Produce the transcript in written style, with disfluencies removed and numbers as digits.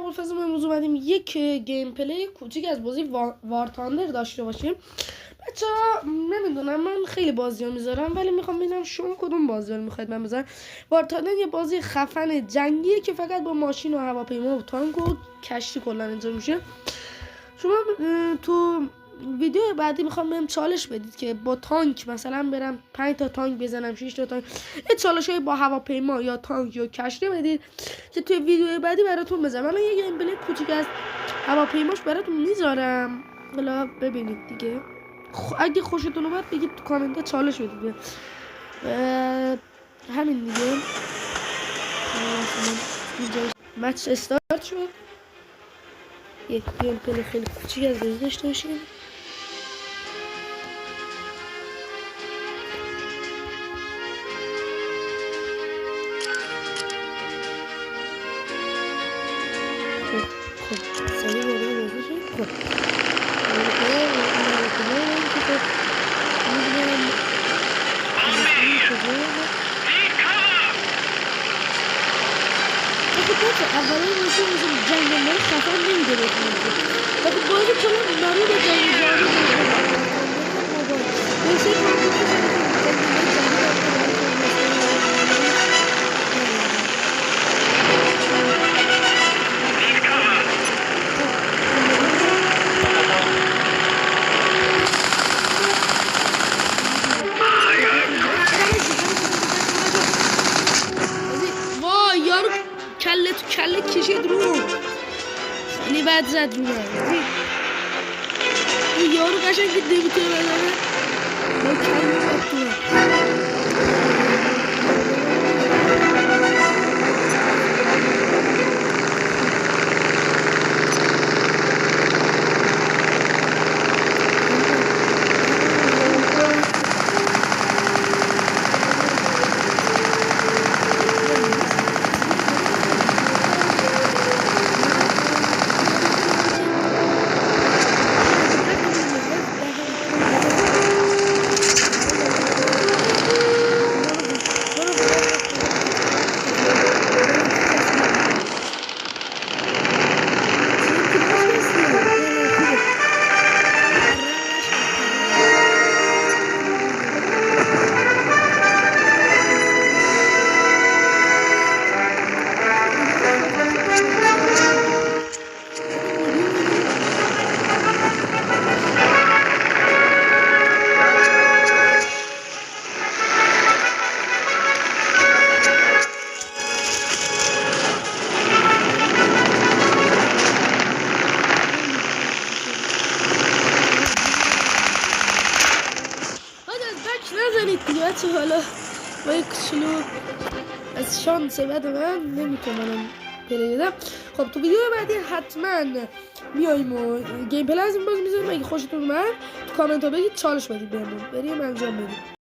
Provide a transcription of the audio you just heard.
ابوالفضل، امروز اومدیم یک گیم پلی کوچیک از بازی وار تاندر داشته باشیم. بچه ها نمیدونم، من خیلی بازی ها میذارم ولی میخوام ببینم شما کدوم بازی ها میخواید من بذارم. وار تاندر یه بازی خفن جنگیه که فقط با ماشین و هواپیما و تانک و کشتی کلا انجام میشه. شما تو ویدیو بعدی میخوام بهم چالش بدید که با تانک مثلا برم 5 تا تانک بزنم، 6 تا تانک، یه چالش های با هواپیما یا تانک یا کشتی بدید که توی ویدیو بعدی براتون بذارم. الان یه گیم پلی کوچیک از هواپیماش براتون میذارم، حالا ببینید دیگه. اگه خوشتون اومد بگید تو کامنت چالش بدید. همین دیگه. مچ استارت شد. یک گیم پلی خیلی کوچیک از بازی داشته باشیم. سریع وارد بازی شد. اولین بازی از جنگل خفن نمیده بکنید وقتی بازی کنم نارو به جنگل کله تو کله کشید رو خیلی بد زد رو من. این یارو قشنگ که دیوته بزنه با کله زد تو من. نزنید دیگه بچه، حالا با یک کچلو از شانس بد من نمیتونم پلی بدم. خب تو ویدیو بعدی حتما میاییم و گیم پلی از این باز میذاریم. اگه خوشتون اومد تو کامنت ها بگید چالش بدید بهمون بریم انجام بدیم.